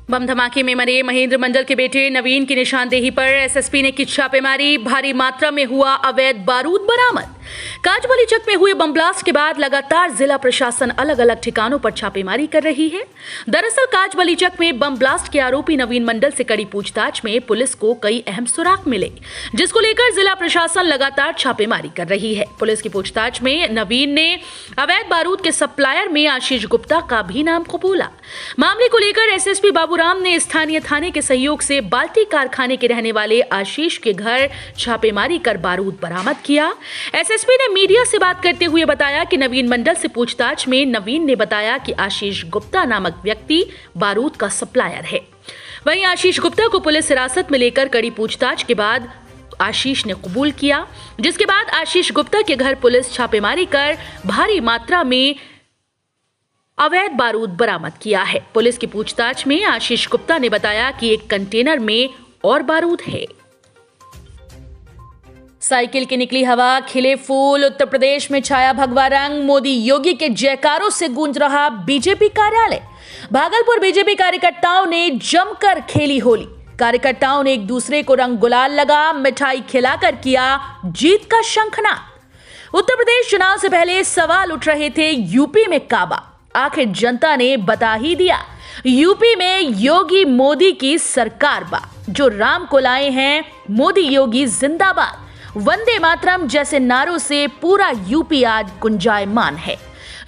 बम धमाके में मरे महेंद्र मंडल के बेटे नवीन की निशानदेही पर एसएसपी ने की छापेमारी। भारी मात्रा में हुआ अवैध बारूद बरामद। काजबली चक में हुए बम ब्लास्ट के बाद लगातार जिला प्रशासन अलग अलग ठिकानों पर छापेमारी कर रही है। दरअसल काजबली चक में बम ब्लास्ट के आरोपी नवीन मंडल से कड़ी पूछताछ में पुलिस को कई अहम सुराग मिले, जिसको लेकर जिला प्रशासन लगातार छापेमारी कर रही है। पुलिस की पूछताछ में नवीन ने अवैध बारूद के सप्लायर में आशीष गुप्ता का भी नाम कबूला। मामले को लेकर एसएसपी बाबूराम ने स्थानीय थाने के सहयोग से बाल्टी कारखाने के रहने वाले आशीष के घर छापेमारी कर बारूद बरामद किया। एसएसपी ने मीडिया से बात करते हुए बताया कि नवीन मंडल से पूछताछ में नवीन ने बताया कि आशीष गुप्ता नामक व्यक्ति बारूद का सप्लायर है। वहीं आशीष गुप्ता को पुलिस हिरासत में लेकर कड़ी पूछताछ के बाद आशीष ने कबूल किया, जिसके बाद आशीष गुप्ता के घर पुलिस छापेमारी कर भारी मात्रा में अवैध बारूद बरामद किया है। पुलिस की पूछताछ में आशीष गुप्ता ने बताया कि एक कंटेनर में और बारूद है। साइकिल की निकली हवा, खिले फूल, उत्तर प्रदेश में छाया भगवा रंग। मोदी योगी के जयकारों से गूंज रहा बीजेपी कार्यालय। भागलपुर बीजेपी कार्यकर्ताओं ने जमकर खेली होली। कार्यकर्ताओं ने एक दूसरे को रंग गुलाल लगा, मिठाई खिलाकर किया जीत का शंखनाद। उत्तर प्रदेश चुनाव से पहले सवाल उठ रहे थे यूपी में काबा। आखिर जनता ने बता ही दिया, यूपी में योगी मोदी की सरकार बा। जो राम को लाए हैं मोदी योगी जिंदाबाद, वंदे मातरम जैसे नारों से पूरा यूपी आज गुंजायमान है।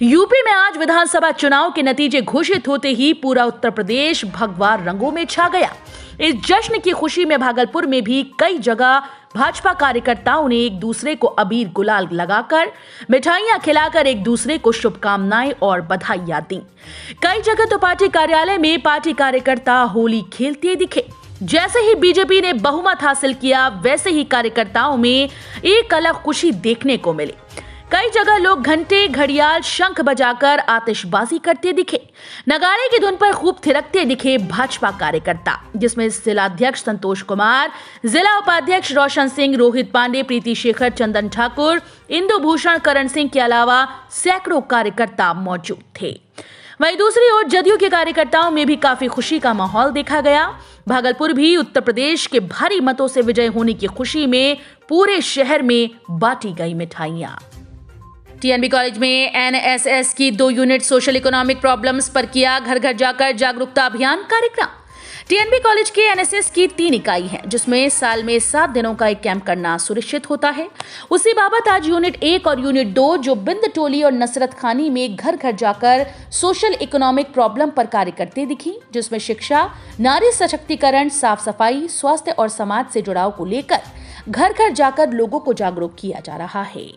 यूपी में आज विधानसभा चुनाव के नतीजे घोषित होते ही पूरा उत्तर प्रदेश भगवा रंगों में छा गया। इस जश्न की खुशी में भागलपुर में भी कई जगह भाजपा कार्यकर्ताओं ने एक दूसरे को अबीर गुलाल लगाकर, मिठाइयां खिलाकर एक दूसरे को शुभकामनाएं और बधाइयां दी। कई जगह तो पार्टी कार्यालय में पार्टी कार्यकर्ता होली खेलते दिखे। जैसे ही बीजेपी ने बहुमत हासिल किया, वैसे ही कार्यकर्ताओं में एक अलग खुशी देखने को मिली। कई जगह लोग घंटे, घड़ियाल, शंख बजाकर आतिशबाजी करते दिखे। नगाड़े की धुन पर खूब थिरकते दिखे भाजपा कार्यकर्ता, जिसमें जिलाध्यक्ष संतोष कुमार, जिला उपाध्यक्ष रोशन सिंह, रोहित पांडे, प्रीति शेखर, चंदन ठाकुर, इंदु भूषण, करण सिंह के अलावा सैकड़ों कार्यकर्ता मौजूद थे। वहीं दूसरी ओर जदयू के कार्यकर्ताओं में भी काफी खुशी का माहौल देखा गया। भागलपुर भी उत्तर प्रदेश के भारी मतों से विजय होने की खुशी में पूरे शहर में बांटी गई मिठाइयां। टीएनबी कॉलेज में एनएसएस की 2 यूनिट सोशल इकोनॉमिक प्रॉब्लम्स पर किया घर घर जाकर जागरूकता अभियान कार्यक्रम। टीएनबी कॉलेज के एनएसएस की 3 इकाई हैं, जिसमें साल में 7 दिनों का एक कैंप करना सुनिश्चित होता है। उसी बाबत आज यूनिट 1 और यूनिट 2 जो बिंद टोली और नसरत खानी में घर घर जाकर सोशल इकोनॉमिक प्रॉब्लम पर कार्य करते दिखी, जिसमें शिक्षा, नारी सशक्तिकरण, साफ सफाई, स्वास्थ्य और समाज से जुड़ाव को लेकर घर घर जाकर लोगों को जागरूक किया जा रहा है।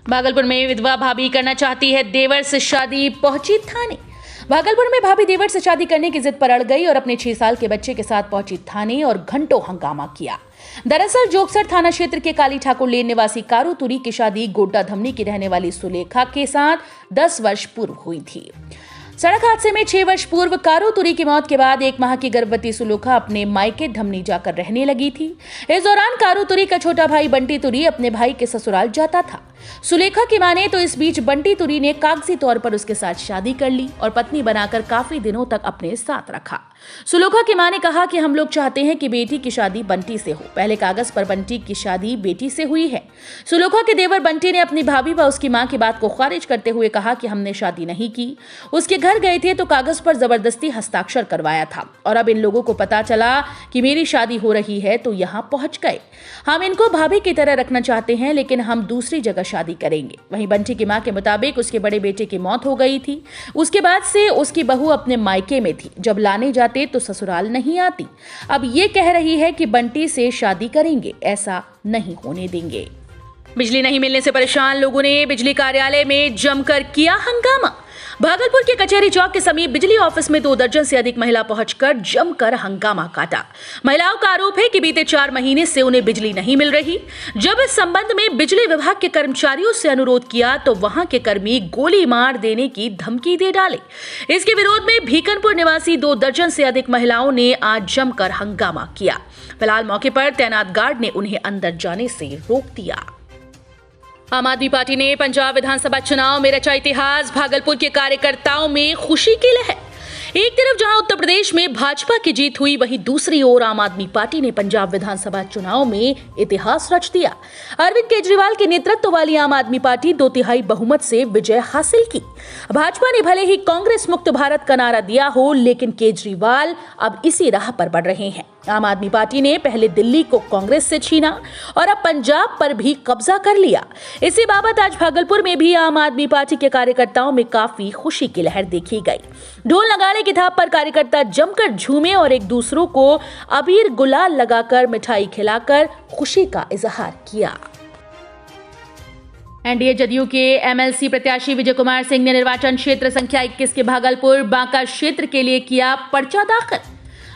भागलपुर में विधवा भाभी करना चाहती है देवर से शादी, पहुंची थाने। भागलपुर में भाभी देवर से शादी करने की जिद पर अड़ गई और अपने 6 साल के बच्चे के साथ पहुंची थाने और घंटों हंगामा किया। दरअसल जोगसर थाना क्षेत्र के काली ठाकुर लेन निवासी कारू तुरी की शादी गोड्डा धमनी की रहने वाली सुलेखा के साथ 10 वर्ष पूर्व हुई थी। सड़क हादसे में 6 वर्ष पूर्व कारू तुरी की मौत के बाद 1 माह की गर्भवती सुलेखा अपने मायके धमनी जाकर रहने लगी थी। इस दौरान कारू तुरी का छोटा भाई बंटी तुरी अपने भाई के ससुराल जाता था। सुलेखा की माने तो इस बीच बंटी तुरी ने कागजी तौर पर उसके साथ शादी कर ली और पत्नी बनाकर काफी दिनों तक अपने साथ रखा। सुलेखा की मां ने कहा कि हम लोग चाहते हैं कि बेटी की शादी बंटी से हो। पहले कागज पर बंटी की शादी बेटी से हुई है। सुलेखा के देवर बंटी ने अपनी भाभी व उसकी मां की बात को खारिज करते हुए कहा कि हमने शादी नहीं की। उसके घर गए थे तो कागज पर जबरदस्ती हस्ताक्षर करवाया था और अब इन लोगों को पता चला कि मेरी शादी हो रही है तो यहाँ पहुंच गए। हम इनको भाभी की तरह रखना चाहते हैं, लेकिन हम दूसरी जगह शादी करेंगे। वहीं बंटी की मां के मुताबिक उसके बड़े बेटे की मौत हो गई थी। उसके बाद से उसकी बहू अपने मायके में थी। जब लाने जाते तो ससुराल नहीं आती। अब ये कह रही है कि बंटी से शादी करेंगे, ऐसा नहीं होने देंगे। बिजली नहीं मिलने से परेशान लोगों ने बिजली कार्यालय में जमकर किया हंगामा। भागलपुर के कचहरी चौक के समीप बिजली ऑफिस में 2 दर्जन से अधिक महिला पहुंचकर जमकर हंगामा काटा। महिलाओं का आरोप है कि बीते 4 महीने से उन्हें बिजली नहीं मिल रही। जब इस संबंध में बिजली विभाग के कर्मचारियों से अनुरोध किया तो वहां के कर्मी गोली मार देने की धमकी दे डाले। इसके विरोध में भीकनपुर निवासी 2 दर्जन से अधिक महिलाओं ने आज जमकर हंगामा किया। फिलहाल मौके पर तैनात गार्ड ने उन्हें अंदर जाने से रोक दिया। आम आदमी पार्टी ने पंजाब विधानसभा चुनाव में रचा इतिहास। भागलपुर के कार्यकर्ताओं में खुशी की लहर। एक तरफ जहां उत्तर प्रदेश में भाजपा की जीत हुई, वहीं दूसरी ओर आम आदमी पार्टी ने पंजाब विधानसभा चुनाव में इतिहास रच दिया। अरविंद केजरीवाल के नेतृत्व वाली आम आदमी पार्टी 2/3 बहुमत से विजय हासिल की। भाजपा ने भले ही कांग्रेस मुक्त भारत का नारा दिया हो, लेकिन केजरीवाल अब इसी राह पर बढ़ रहे हैं। आम आदमी पार्टी ने पहले दिल्ली को कांग्रेस से छीना और अब पंजाब पर भी कब्जा कर लिया। इसी बाबत आज भागलपुर में भी आम आदमी पार्टी के कार्यकर्ताओं में काफी खुशी की लहर देखी गई। ढोल नगाड़े की थाप पर कार्यकर्ता जमकर झूमे और एक दूसरों को अबीर गुलाल लगाकर मिठाई खिलाकर खुशी का इजहार किया। एनडीए जदयू के एमएलसी प्रत्याशी विजय कुमार सिंह ने निर्वाचन क्षेत्र संख्या 21 के भागलपुर बांका क्षेत्र के लिए किया पर्चा दाखिल।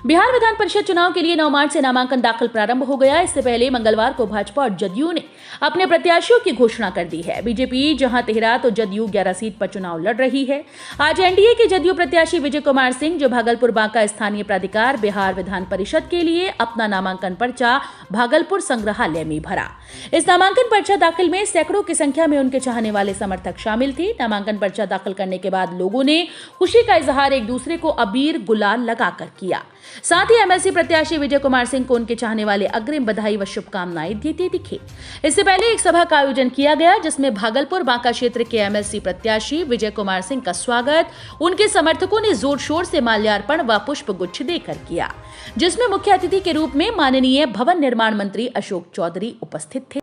बिहार विधान परिषद चुनाव के लिए 9 मार्च से नामांकन दाखिल प्रारंभ हो गया। इससे पहले मंगलवार को भाजपा और जदयू ने अपने प्रत्याशियों की घोषणा कर दी है। बीजेपी जहां 13 तो जदयू 11 सीट पर चुनाव लड़ रही है। आज एनडीए के जदयू प्रत्याशी विजय कुमार सिंह, जो भागलपुर बांका स्थानीय प्राधिकार बिहार विधान परिषद के लिए अपना नामांकन पर्चा भागलपुर संग्रहालय में भरा। इस नामांकन पर्चा दाखिल में सैकड़ों की संख्या में उनके चाहने वाले समर्थक शामिल थे। नामांकन पर्चा दाखिल करने के बाद लोगों ने खुशी का इजहार एक दूसरे को अबीर गुलाल लगाकर किया। साथ ही एमएलसी प्रत्याशी विजय कुमार सिंह को उनके चाहने वाले अग्रिम बधाई व शुभकामनाएं देते दिखे। इससे पहले एक सभा का आयोजन किया गया, जिसमें भागलपुर बांका क्षेत्र के एमएलसी प्रत्याशी विजय कुमार सिंह का स्वागत उनके समर्थकों ने जोर शोर से माल्यार्पण व पुष्प गुच्छ देकर किया, जिसमें मुख्य अतिथि के रूप में माननीय भवन निर्माण मंत्री अशोक चौधरी उपस्थित थे।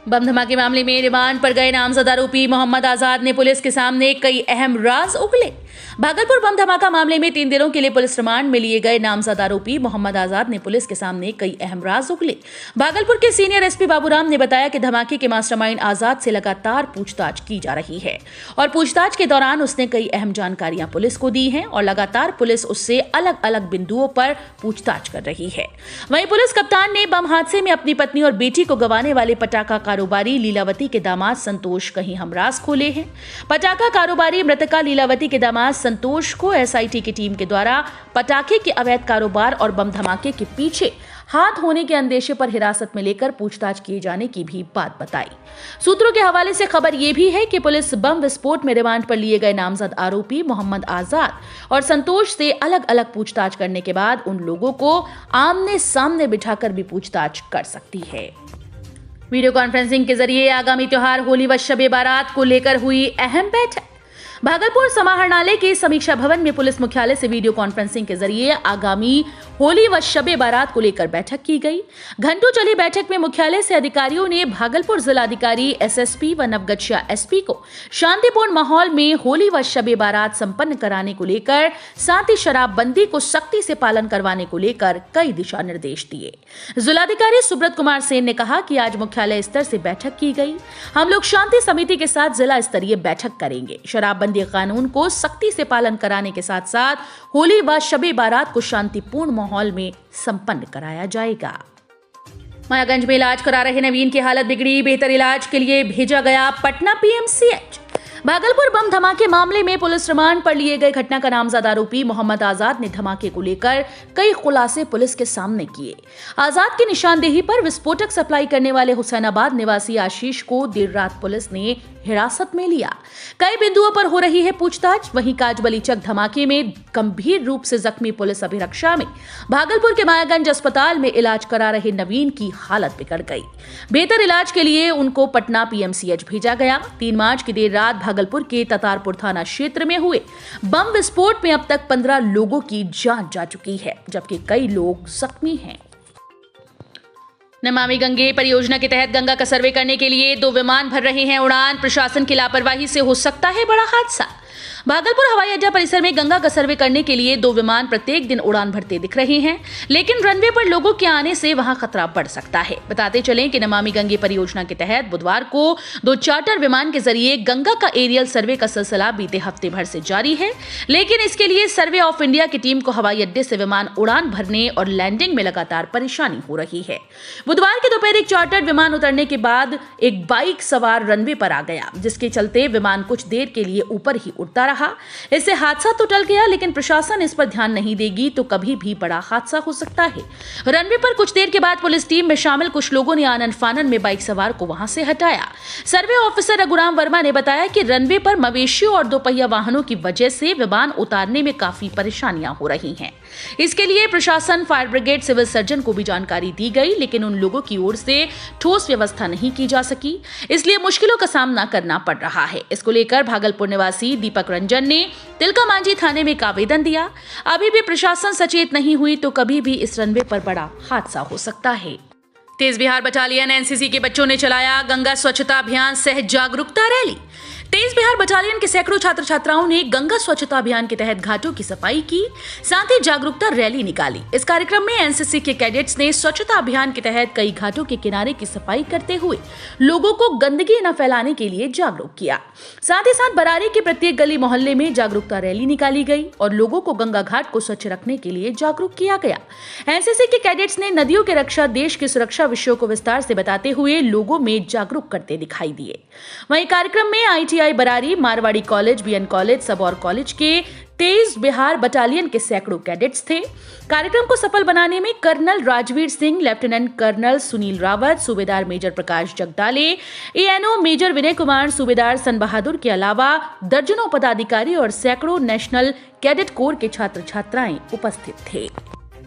बम धमाके मामले में रिमांड पर गए नामजद आरोपी मोहम्मद आजाद ने पुलिस के सामने कई अहम राज उगले। भागलपुर बम धमाका मामले में 3 दिनों के लिए पुलिस रिमांड में लिए गए नामजद आरोपी मोहम्मद आजाद ने पुलिस के सामने कई अहम राज उगले। भागलपुर के सीनियर एसपी बाबूराम ने बताया कि धमाके के मास्टरमाइंड आजाद से लगातार पूछताछ की जा रही है और पूछताछ के दौरान उसने कई अहम जानकारियां पुलिस को दी हैं और लगातार पुलिस उससे अलग अलग बिंदुओं पर पूछताछ कर रही है। वहीं पुलिस कप्तान ने बम हादसे में अपनी पत्नी और बेटी को गंवाने वाले पटाखा कारोबारी लीलावती के दामाद संतोष कहीं हम राज खोले हैं। पटाखा कारोबारी मृतका लीलावती के दामाद संतोष को एसआईटी की टीम के द्वारा पटाखे के अवैध कारोबार और बम धमाके के पीछे हाथ होने के अंदेशे पर हिरासत में लेकर पूछताछ किए जाने की भी बात बताई। सूत्रों के हवाले से खबर यह भी है कि पुलिस बम विस्फोट में रिमांड पर लिए गए नामजद आरोपी मोहम्मद आजाद और संतोष से अलग अलग पूछताछ करने के बाद उन लोगों को आमने सामने बिठाकर भी पूछताछ कर सकती है। वीडियो कॉन्फ्रेंसिंग के जरिए आगामी त्योहार होली व शबे बारात को लेकर हुई अहम बैठक। भागलपुर समाहरणालय के समीक्षा भवन में पुलिस मुख्यालय से वीडियो कॉन्फ्रेंसिंग के जरिए आगामी होली व शबे बारात को लेकर बैठक की गई। घंटों चली बैठक में मुख्यालय से अधिकारियों ने भागलपुर जिलाधिकारी, एसएसपी व नवगछिया एसपी को शांतिपूर्ण माहौल में होली व शबे बारात संपन्न कराने को लेकर, साथ ही शराबबंदी को सख्ती से पालन करवाने को लेकर कई दिशा निर्देश दिए। जिलाधिकारी सुब्रत कुमार सेन ने कहा कि आज मुख्यालय स्तर से बैठक की गई। हम लोग शांति समिति के साथ जिला स्तरीय बैठक करेंगे। शराबबंदी कानून को सख्ती से पालन कराने के साथ साथ होली व शबे बारात को शांतिपूर्ण माहौल में संपन्न कराया जाएगा। मायागंज में इलाज करा रहे नवीन की हालत बिगड़ी, बेहतर इलाज के लिए भेजा गया पटना पीएमसीएच। भागलपुर बम धमाके मामले में पुलिस रिमांड पर लिए गए घटना का नामजद आरोपी मोहम्मद आजाद ने धमाके को लेकर कई खुलासे पुलिस के सामने किए। आजाद की निशानदेही पर विस्फोटक सप्लाई करने वाले हुसैनाबाद निवासी आशीष को देर रात पुलिस ने हिरासत में लिया। कई बिंदुओं पर हो रही है पूछताछ। वहीं काजबलीचक धमाके में गंभीर रूप से जख्मी पुलिस अभिरक्षा में भागलपुर के मायागंज अस्पताल में इलाज करा रहे नवीन की हालत बिगड़ गई। बेहतर इलाज के लिए उनको पटना पीएमसीएच भेजा गया। 3 मार्च की देर रात भागलपुर के ततारपुर थाना क्षेत्र में हुए बम विस्फोट में अब तक 15 लोगों की जान जा चुकी है, जबकि कई लोग जख्मी हैं। नमामि गंगे परियोजना के तहत गंगा का सर्वे करने के लिए 2 विमान भर रहे हैं उड़ान। प्रशासन की लापरवाही से हो सकता है बड़ा हादसा। भागलपुर हवाई अड्डा परिसर में गंगा का सर्वे करने के लिए 2 विमान प्रत्येक दिन उड़ान भरते दिख रहे हैं, लेकिन रनवे पर लोगों के आने से वहां खतरा बढ़ सकता है। बताते चलें कि नमामि गंगे परियोजना के तहत बुधवार को 2 चार्टर विमान के जरिए गंगा का एरियल सर्वे का सिलसिला बीते हफ्ते भर से जारी है, लेकिन इसके लिए सर्वे ऑफ इंडिया की टीम को हवाई अड्डे से विमान उड़ान भरने और लैंडिंग में लगातार परेशानी हो रही है। बुधवार के दोपहर एक चार्टर्ड विमान उतरने के बाद एक बाइक सवार रनवे पर आ गया, जिसके चलते विमान कुछ देर के लिए ऊपर ही उड़ता रहा। इससे हादसा तो टल गया, लेकिन प्रशासन इस पर ध्यान नहीं देगी तो कभी भी बड़ा हादसा हो सकता है। रनवे पर कुछ देर के बाद पुलिस टीम में शामिल कुछ लोगों ने आनन फानन में बाइक सवार को वहां से हटाया। सर्वे ऑफिसर रघुराम वर्मा ने बताया कि रनवे पर मवेशियों और दोपहिया वाहनों की वजह से विमान उतारने में काफी परेशानियां हो रही हैं। इसके लिए प्रशासन, फायर ब्रिगेड, सिविल सर्जन को भी जानकारी दी गई, लेकिन उन लोगों की ओर से ठोस व्यवस्था नहीं की जा सकी, इसलिए मुश्किलों का सामना करना पड़ रहा है। इसको लेकर भागलपुर निवासी दीपक रंजन ने तिलका मांझी थाने में एक आवेदन दिया। अभी भी प्रशासन सचेत नहीं हुई तो कभी भी इस रनवे पर बड़ा हादसा हो सकता है। तेज बिहार बटालियन एनसीसी के बच्चों ने चलाया गंगा स्वच्छता अभियान सह जागरूकता रैली। तेज बिहार बटालियन के सैकड़ों छात्र छात्राओं ने गंगा स्वच्छता अभियान के तहत घाटों की सफाई की, साथ ही जागरूकता रैली निकाली। इस कार्यक्रम में एनसीसी के कैडेट्स ने स्वच्छता अभियान के तहत कई घाटों के किनारे की सफाई करते हुए लोगों को गंदगी न फैलाने के लिए जागरूक किया। साथ ही साथ बरारी के प्रत्येक गली मोहल्ले में जागरूकता रैली निकाली गई और लोगों को गंगा घाट को स्वच्छ रखने के लिए जागरूक किया गया। एनसीसी के कैडेट्स ने नदियों की रक्षा, देश की सुरक्षा विषयों को विस्तार से बताते हुए लोगों में जागरूक करते दिखाई दिए। वहीं कार्यक्रम में ITI Barari, Marwari college, BN college, Sabour college के तेज बिहार बटालियन के सैकड़ों कैडेट्स थे। कार्यक्रम को सफल बनाने में colonel Rajveer Singh, lieutenant colonel Sunil Rawat, subedar major Prakash Jagdale, ANO major Vinay Kumar, subedar Sun बहादुर के अलावा दर्जनों पदाधिकारी और सैकड़ों नेशनल कैडेट कोर के छात्र छात्राएं उपस्थित थे।